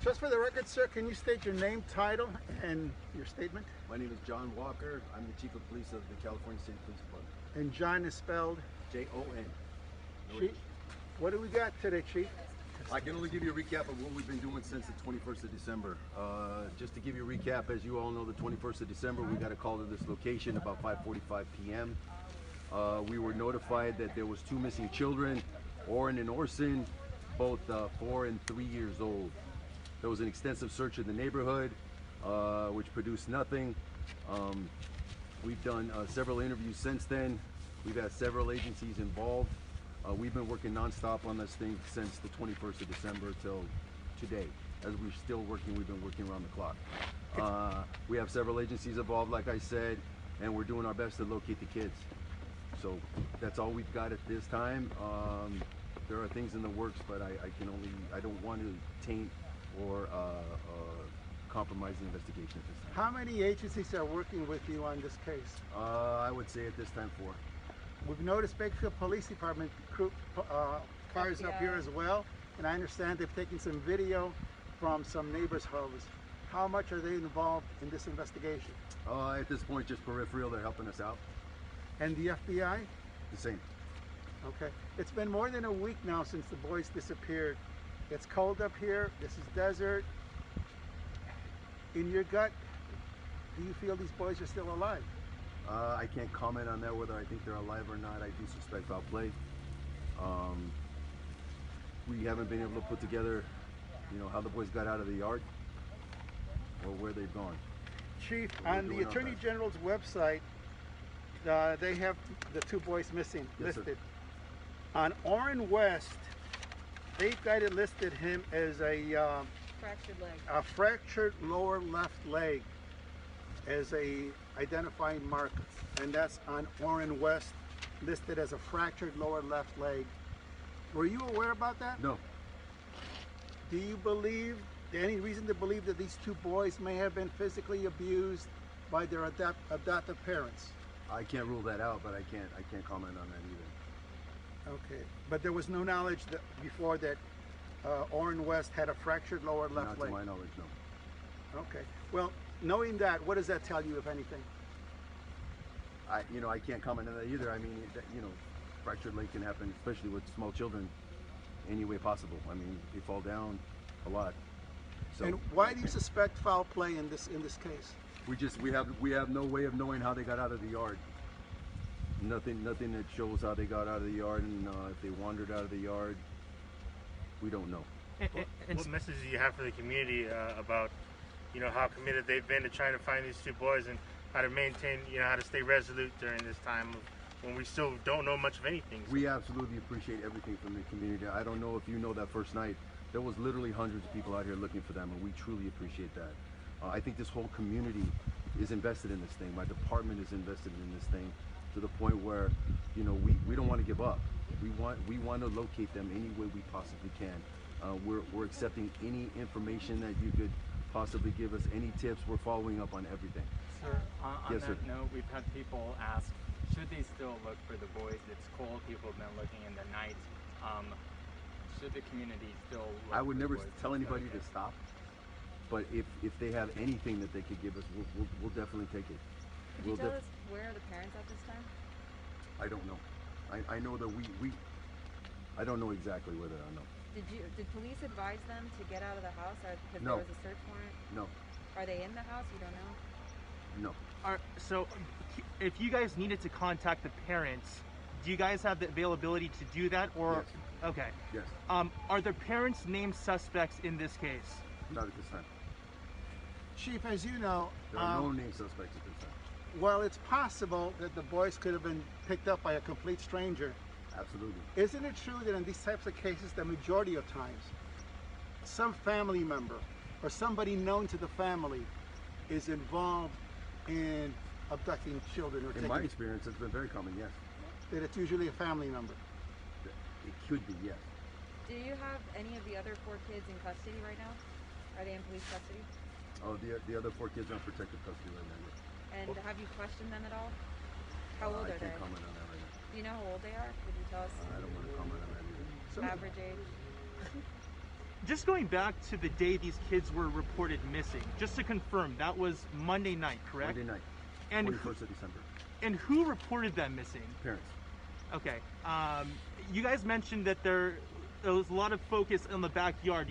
Just for the record, sir, can you state your name, title, and your statement? My name is John Walker. I'm the Chief of Police of the California State Police Department. And John is spelled? J-O-N. Chief, what do we got today, Chief? I can only give you a recap of what we've been doing since the 21st of December. Just to give you a recap, as you all know, the 21st of December, we got a call to this location about 5:45 p.m. We were notified that there was 2 missing children, Orrin and Orson, both 4 and 3 years old. There was an extensive search of the neighborhood, which produced nothing. We've done several interviews since then. We've had several agencies involved. We've been working nonstop on this thing since the 21st of December till today. As we're still working, we've been working around the clock. We have several agencies involved, like I said, and we're doing our best to locate the kids. So that's all we've got at this time. There are things in the works, but I don't want to taint or compromise the investigation at this time. How many agencies are working with you on this case? I would say at this time 4. We've noticed Bakersfield Police Department cars up here as well, and I understand they've taken some video from some neighbors' homes. How much are they involved in this investigation? At this point, just peripheral. They're helping us out. And the FBI? The same. Okay. It's been more than a week now since the boys disappeared. It's cold up here. This is desert. In your gut, do you feel these boys are still alive? I can't comment on that, whether I think they're alive or not. I do suspect foul play. We haven't been able to put together, how the boys got out of the yard or where they've gone. Chief, on the Attorney General's website, they have the 2 boys missing listed. Sir. On Orrin West, they've got it listed him as a fractured leg. A fractured lower left leg as a identifying marker, and that's on Orrin West, listed as a fractured lower left leg. Were you aware about that? No. Do you believe, any reason to believe that these 2 boys may have been physically abused by their adoptive parents? I can't rule that out, but I can't comment on that either. Okay, but there was no knowledge that before that Orrin West had a fractured lower left leg? Not to my knowledge, no. Okay, well, knowing that, what does that tell you, if anything? I can't comment on that either. I mean, fractured leg can happen, especially with small children, any way possible. I mean, they fall down a lot. So, and why do you suspect foul play in this case? We have no way of knowing how they got out of the yard. Nothing that shows how they got out of the yard, and if they wandered out of the yard, we don't know. What message do you have for the community about, how committed they've been to trying to find these 2 boys, and how to maintain, how to stay resolute during this time when we still don't know much of anything? So. We absolutely appreciate everything from the community. I don't know if you know, that first night, there was literally hundreds of people out here looking for them, and we truly appreciate that. I think this whole community is invested in this thing. My department is invested in this thing to the point where, we don't want to give up. We want to locate them any way we possibly can. We're accepting any information that you could possibly give us, any tips. We're following up on everything. Sir, on yes, that note, we've had people ask, should they still look for the boys? It's cold, people have been looking in the night. Should the community still look I would for never the boys? tell anybody to stop, but if they have anything that they could give us, we'll definitely take it. Could you tell us where are the parents at this time? I don't know. I know that I don't know exactly where they are, no. Did police advise them to get out of the house because No. there was a search warrant? No. Are they in the house? You don't know? No. So, if you guys needed to contact the parents, do you guys have the availability to do that? Or yes. Okay. Yes. Are the parents named suspects in this case? Not at this time. Chief, as you know, There are no named suspects at this time. well, it's possible that the boys could have been picked up by a complete stranger. Absolutely. Isn't it true that in these types of cases, the majority of times, some family member or somebody known to the family is involved in abducting children? Or In my experience, it's been very common, yes. that it's usually a family member? It could be, yes. Do you have any of the other 4 kids in custody right now? Are they in police custody? Oh, the other 4 kids are in protective custody right now. And have you questioned them at all? How old are they? I can't comment on that right now. Do you know how old they are? Could you tell us? I don't want to comment on that either. So, Average age? just going back to the day these kids were reported missing, just to confirm, that was Monday night, correct? Monday night, And 21st of December. And who reported them missing? Parents. Okay. You guys mentioned that there was a lot of focus on the backyard.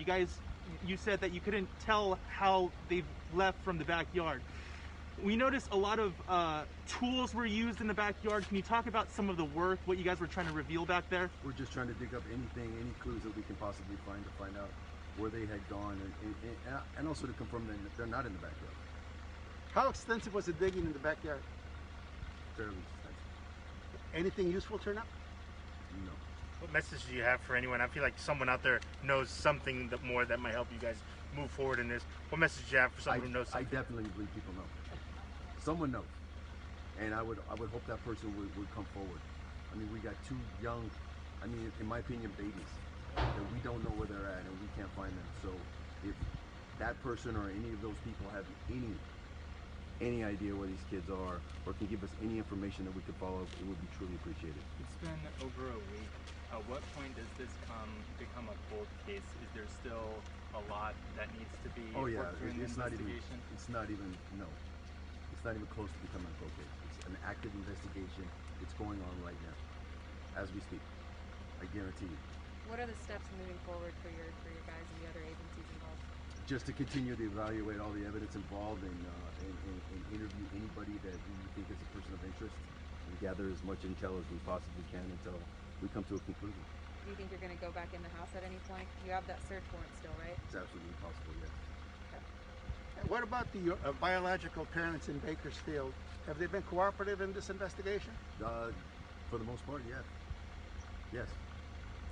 You said that you couldn't tell how they left from the backyard. We noticed a lot of tools were used in the backyard. Can you talk about some of the work, what you guys were trying to reveal back there? We're just trying to dig up anything, any clues that we can possibly find to find out where they had gone, and also to confirm that they're not in the backyard. How extensive was the digging in the backyard? Fairly extensive. Anything useful turn up? No. What message do you have for anyone? I feel like someone out there knows something more that might help you guys move forward in this. What message do you have for someone who knows something? I definitely believe people know. Someone knows, and I would hope that person would come forward. I mean, we got two young, I mean, in my opinion, babies that we don't know where they're at, and we can't find them. So if that person or any of those people have any idea where these kids are, or can give us any information that we could follow, it would be truly appreciated. It's been over a week. At what point does this become a cold case? Is there still a lot that needs to be worked through in the investigation? It's not even close to becoming a cold case. It's an active investigation. It's going on right now, as we speak. I guarantee you. What are the steps moving forward for your guys and the other agencies involved? Just to continue to evaluate all the evidence involved and interview anybody that we think is a person of interest and gather as much intel as we possibly can until we come to a conclusion. Do you think you're going to go back in the house at any point? You have that search warrant still, right? It's absolutely possible, yes. What about the biological parents in Bakersfield? Have they been cooperative in this investigation? For the most part, yeah. Yes.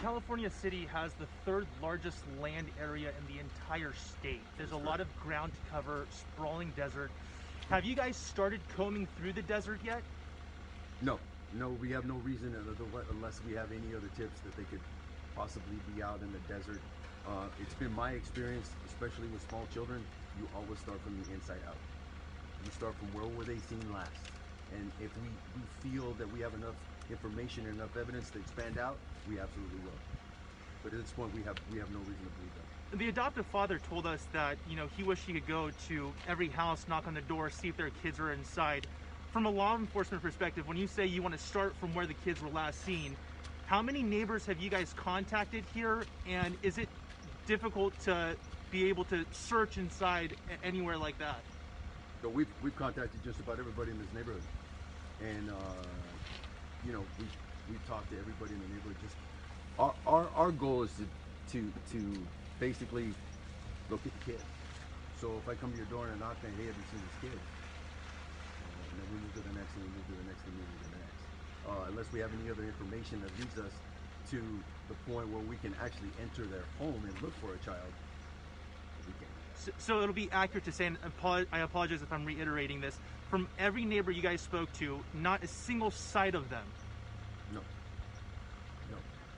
California City has the third largest land area in the entire state. There's a lot of ground to cover, sprawling desert. Have you guys started combing through the desert yet? No, we have no reason unless we have any other tips that they could possibly be out in the desert. It's been my experience, especially with small children, you always start from the inside out. You start from where were they seen last. And if we feel that we have enough information and enough evidence to expand out, we absolutely will. But at this point, we have no reason to believe that. The adoptive father told us that, he wished he could go to every house, knock on the door, see if their kids are inside. From a law enforcement perspective, when you say you want to start from where the kids were last seen, how many neighbors have you guys contacted here? And is it difficult to be able to search inside anywhere like that? So we've contacted just about everybody in this neighborhood. And, we've talked to everybody in the neighborhood. Just our goal is to basically locate the kid. So if I come to your door and I knock and hey, have you seen this kid? And then we move to the next and we move to the next and we move to the next. Unless we have any other information that leads us to the point where we can actually enter their home and look for a child, we can. So it'll be accurate to say, and I apologize if I'm reiterating this, from every neighbor you guys spoke to, not a single sight of them? No.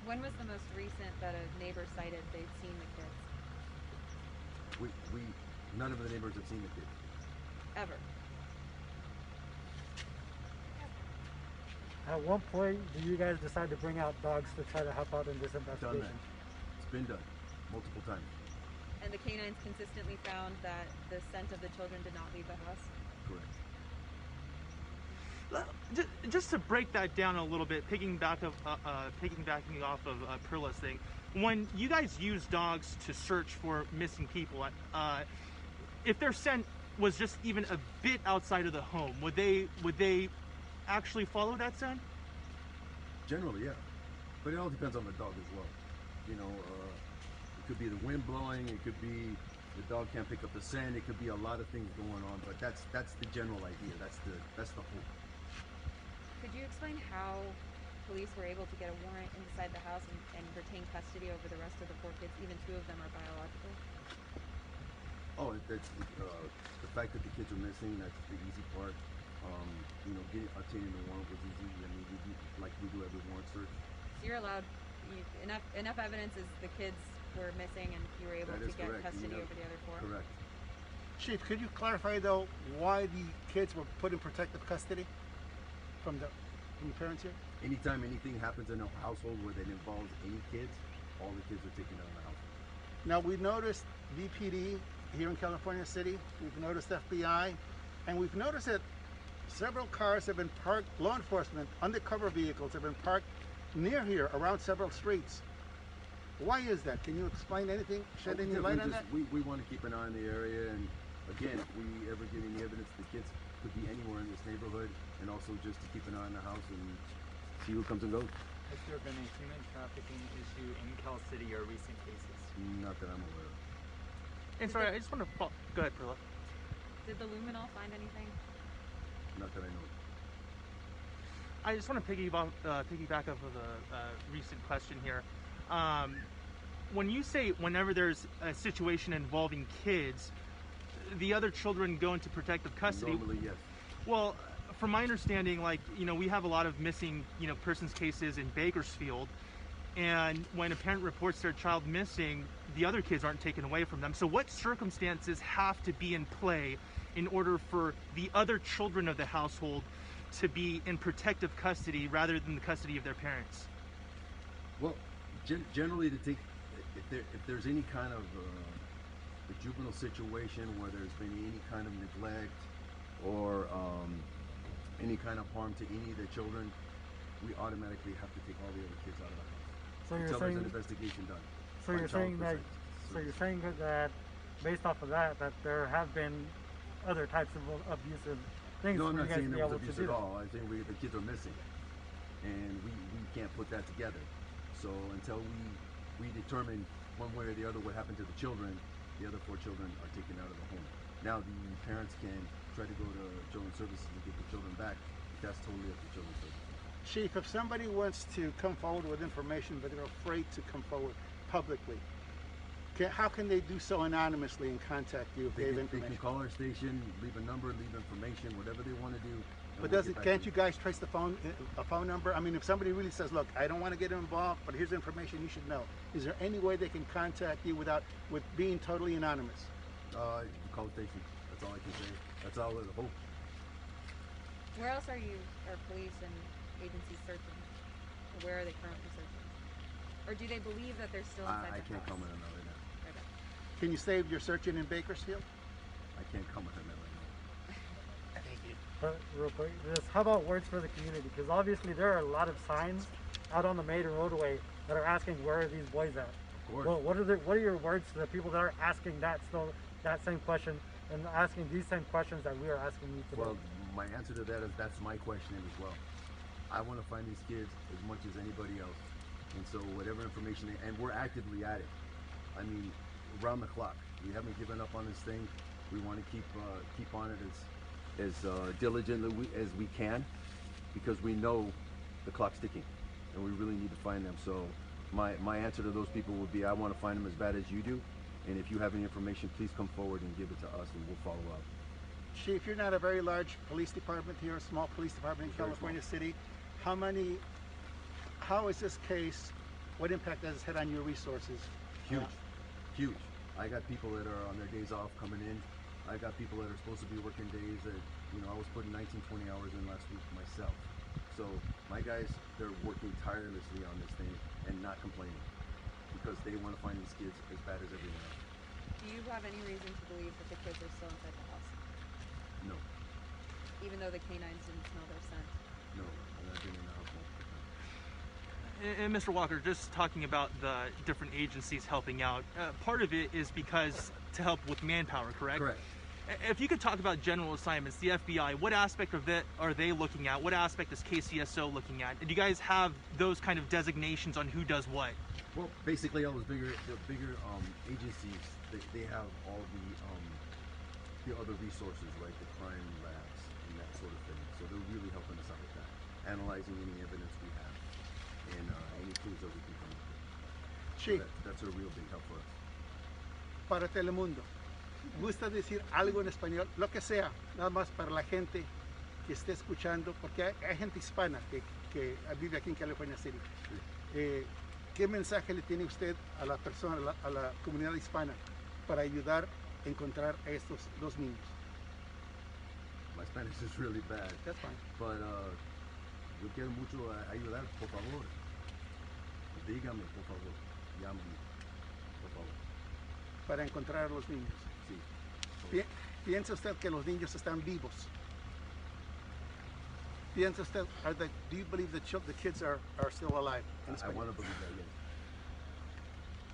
When was the most recent that a neighbor cited they'd seen the kids? None of the neighbors have seen the kids. Ever? At one point, do you guys decide to bring out dogs to try to help out in this investigation? Done that. It's been done multiple times. And the canines consistently found that the scent of the children did not leave the house? Correct. Just to break that down a little bit, piggybacking off of Perla's thing, when you guys use dogs to search for missing people, if their scent was just even a bit outside of the home, would they actually follow that scent? Generally, yeah. But it all depends on the dog as well. It could be the wind blowing, it could be the dog can't pick up the scent, it could be a lot of things going on, but that's the general idea. That's the hope. Could you explain how police were able to get a warrant inside the house and retain custody over the rest of the 4 kids? Even 2 of them are biological. Oh, that's the fact that the kids are missing. That's the easy part. Obtaining the warrant was easy. I mean, we do like we do every warrant search. So you're allowed enough evidence is the kids were missing, and you were able to get correct. custody over the other 4. Correct. Chief, could you clarify though why the kids were put in protective custody from the parents here? Anytime anything happens in a household where it involves any kids, all the kids are taken out of the house. Now we noticed BPD here in California City, we've noticed FBI, and we've noticed that several cars have been parked, law enforcement, undercover vehicles have been parked near here around several streets. Why is that? Can you explain anything, shed any light on that? We want to keep an eye on the area, and again, if we ever get any evidence the kids could be anywhere in this neighborhood, and also just to keep an eye on the house and see who comes and goes. Has there been a human trafficking issue in Cal City or recent cases? Not that I'm aware of. And sorry, I just want to go ahead, Perla. Did the Luminol find anything? Not that I know. I just want to piggyback off of the recent question here. When you say whenever there's a situation involving kids, the other children go into protective custody. Normally, yes. Well, from my understanding, like, you know, we have a lot of missing, you know, persons cases in Bakersfield, and when a parent reports their child missing, the other kids aren't taken away from them. So what circumstances have to be in play in order for the other children of the household to be in protective custody rather than the custody of their parents? Well, generally, if there's any kind of a juvenile situation where there's been any kind of neglect or any kind of harm to any of the children, we automatically have to take all the other kids out of the house. So you're until saying there's an investigation done. So by you're child saying that. protective So you're services. saying that based off of that, that there have been other types of abusive things. No, I'm for you not guys saying to be there was able to abuse do at that. all. I think the kids are missing, and we can't put that together. So until we determine one way or the other what happened to the children, the other 4 children are taken out of the home. Now the parents can try to go to children's services and get the children back. That's totally up to children's services. Chief, if somebody wants to come forward with information but they're afraid to come forward publicly, how can they do so anonymously and contact you if they have They information? can call our station, leave a number, leave information, whatever they want to do. and But we'll does get it? back Can't to you guys trace the phone number? I mean, if somebody really says, "Look, I don't want to get involved, but here's information you should know," is there any way they can contact you with being totally anonymous? Call the station. That's all I can say. That's all I hope. Where else are police and agencies searching? Or where are they currently searching? Or do they believe that they're still inside I the can't house? comment on that right now. Okay. Can you say you're searching in Bakersfield? I can't comment on that right now. Thank you. But real quick, how about words for the community? Because obviously there are a lot of signs out on the main roadway that are asking where are these boys at. Of course. Well, what are your words to the people that are asking that same question and asking these same questions that we are asking you today? Well, my answer to that is that's my question as well. I want to find these kids as much as anybody else, and so whatever information and we're actively at it. I mean, around the clock. We haven't given up on this thing. We want to keep on it as diligently as we can, because we know the clock's ticking, and we really need to find them. So my answer to those people would be, I want to find them as bad as you do, and if you have any information, please come forward and give it to us, and we'll follow up. Chief, you're not a very large police department here, a small police department in Very California City. How is this case, what impact does it have on your resources? Huge. I got people that are on their days off coming in. I got people that are supposed to be working days that, I was putting 19, 20 hours in last week myself. So my guys, they're working tirelessly on this thing and not complaining, because they want to find these kids as bad as everyone else. Do you have any reason to believe that the kids are still inside the house? No, Even though the canines didn't smell their scent? no, and I've been in the house multiple times. And Mr. Walker, just talking about the different agencies helping out, part of it is because to help with manpower, correct? Correct. If you could talk about general assignments, the FBI, what aspect of it are they looking at? What aspect is KCSO looking at? Do you guys have those kind of designations on who does what? Well, basically, all the bigger agencies, they have all the other resources, right? The crime labs and that sort of thing. So they're really helping us out with that, analyzing any evidence we have and any clues that we can come up with. Chief, So that's a real big help for us. para Telemundo, ¿gusta decir algo en español? Lo que sea, nada más para la gente que esté escuchando, porque hay gente hispana que vive aquí en California City. ¿Qué mensaje le tiene usted a la persona, a la comunidad hispana, para ayudar a encontrar a estos 2 niños? My Spanish is really bad, That's fine. but yo quiero mucho ayudar, por favor. Dígame, por favor. Llámame, por favor. para encontrar a los niños. Sí. ¿Piensa usted que los niños están vivos? ¿Piensa usted, do you believe the kids are still alive? I want to believe that,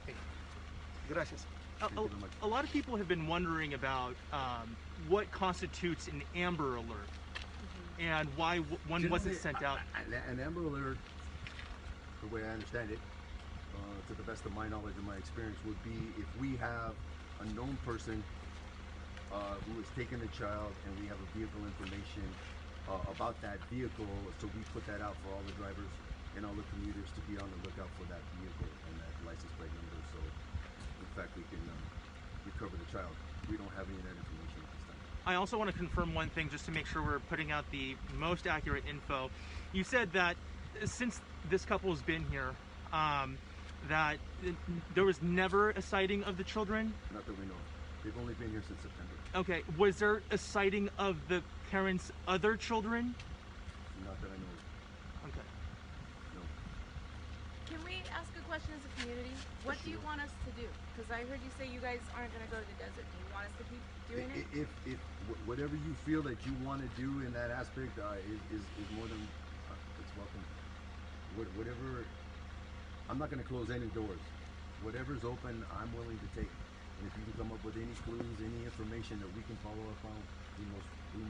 yes. Gracias. Thank you very much. A lot of people have been wondering about what constitutes an Amber Alert and why one wasn't sent out. An Amber Alert, the way I understand it, to the best of my knowledge and my experience, would be if we have a known person who has taken a child and we have a vehicle information about that vehicle, so we put that out for all the drivers and all the commuters to be on the lookout for that vehicle and that license plate number, so in fact we can recover the child. We don't have any of that information at this time. I also want to confirm one thing just to make sure we're putting out the most accurate info. You said that since this couple has been here, that there was never a sighting of the children? Not that we know of. They've only been here since September. Okay. Was there a sighting of the parents' other children? Not that I know of. Okay. No. Can we ask a question as a community? What do you want us to do? Because I heard you say you guys aren't going to go to the desert. Do you want us to keep doing it? If whatever you feel that you want to do in that aspect is more than it's welcome. Whatever, I'm not going to close any doors. Whatever's open, I'm willing to take. And if you can come up with any clues, any information that we can follow up on, we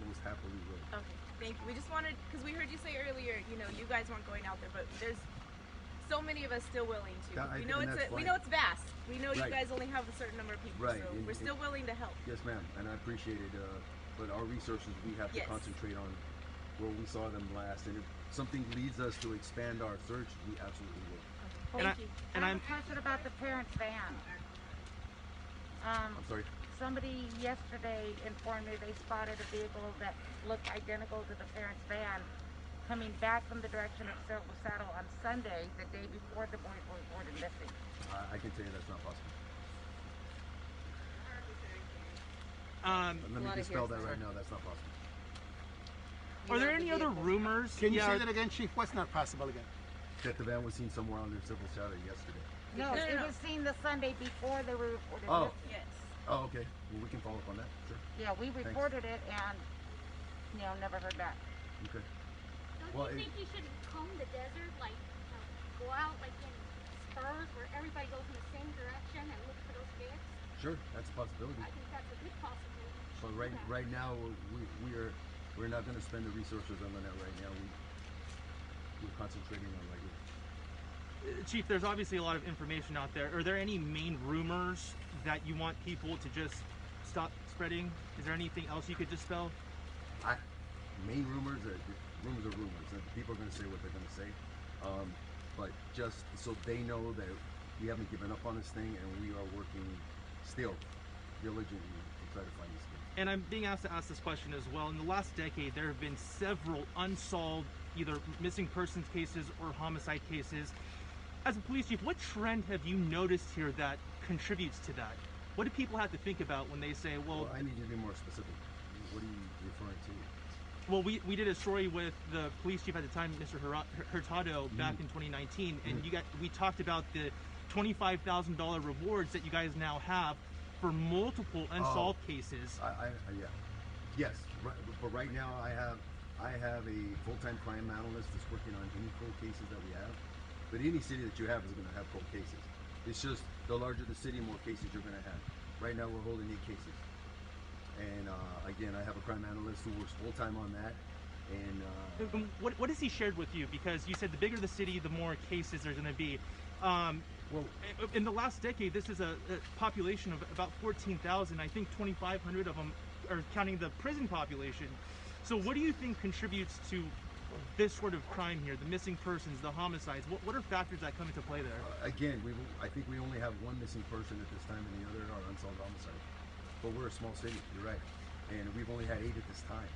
most happily will. Okay, thank you. We just wanted, because we heard you say earlier, you guys weren't going out there, but there's so many of us still willing to. We know it's vast. We know you guys only have a certain number of people, Right. so we're still willing to help. Yes, ma'am, and I appreciate it. But our resources, we have to concentrate on where we saw them last. And if something leads us to expand our search, we absolutely will. Thank you. I have a question about the parents' van. I'm sorry. Somebody yesterday informed me they spotted a vehicle that looked identical to the parents' van coming back from the direction of Silver Saddle on Sunday, the day before the boys were reported missing. I can tell you that's not possible. Let me dispel that right now. That's not possible. Are there any other rumors? Can you say that again, Chief? What's not possible again? That the van was seen somewhere on their civil Saturday yesterday. No, it was seen the Sunday before they were reported missing. Yes. Oh, okay. Well, we can follow up on that. Sure. Yeah, we reported it and, never heard back. Okay. Don't you think you should comb the desert, like go out like in spurs where everybody goes in the same direction and look for those kids? Sure, that's a possibility. I think that's a good possibility. But right now, we're not going to spend the resources on that right now. We're concentrating on right here. Chief, there's obviously a lot of information out there. Are there any main rumors that you want people to just stop spreading? Is there anything else you could dispel? Main rumors are rumors. People are going to say what they're going to say. But just so they know that we haven't given up on this thing and we are working still diligently to try to find these kids. And I'm being asked to ask this question as well. In the last decade, there have been several unsolved either missing persons cases or homicide cases. As a police chief, what trend have you noticed here that contributes to that? What do people have to think about when they say, well, I need you to be more specific. What are you referring to? Well, we did a story with the police chief at the time, Mr. Hurtado, back in 2019, and we talked about the $25,000 rewards that you guys now have for multiple unsolved cases. Yes, but right now I have a full-time crime analyst that's working on any cold cases that we have. But any city that you have is going to have cold cases. It's just the larger the city, more cases you're going to have. Right now we're holding 8 cases. And again, I have a crime analyst who works full-time on that. And what has he shared with you? Because you said the bigger the city, the more cases there's going to be. Well, in the last decade, this is a population of about 14,000. I think 2,500 of them are counting the prison population. So what do you think contributes to this sort of crime here, the missing persons, the homicides? What are factors that come into play there? Again, I think we only have 1 missing person at this time, and the other are unsolved homicides. But we're a small city, you're right. And we've only had 8 at this time.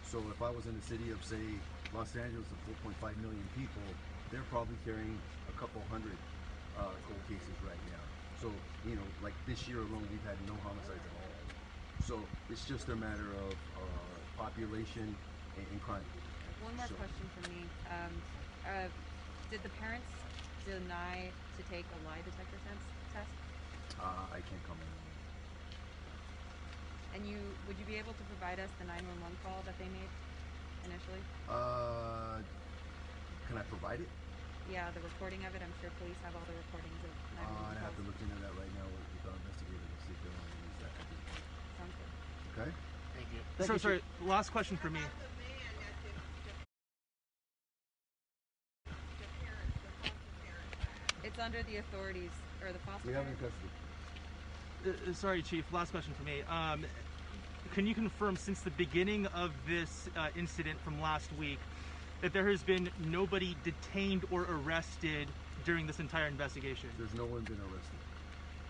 So if I was in a city of, say, Los Angeles of 4.5 million people, they're probably carrying a couple hundred cold cases right now. So, like this year alone, we've had no homicides at all. So it's just a matter of population and crime. One more question for me. Did the parents deny to take a lie detector test? I can't comment on that. And would you be able to provide us the 911 call that they made initially? Can I provide it? Yeah, the recording of it. I'm sure police have all the recordings of 911 I have to calls. look into that right now with our investigator to see if they want to use that. Sounds good. Okay? Thank you. Sorry, last question for me. It's under the authorities or the foster We have him in parents. custody. Sorry, Chief, last question for me. Can you confirm, since the beginning of this incident from last week, that there has been nobody detained or arrested during this entire investigation? There's no one been arrested.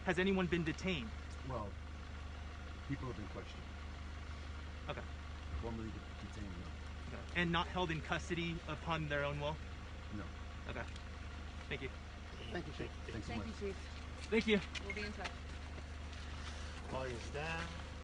Has anyone been detained? Well, people have been questioned. Okay. Formally detained, no. Okay. And not held in custody upon their own will? No. Okay. Thank you. Thank you, Chief. Thanks so Thank much. you, Chief. Thank you. We'll be in touch. Volume's down.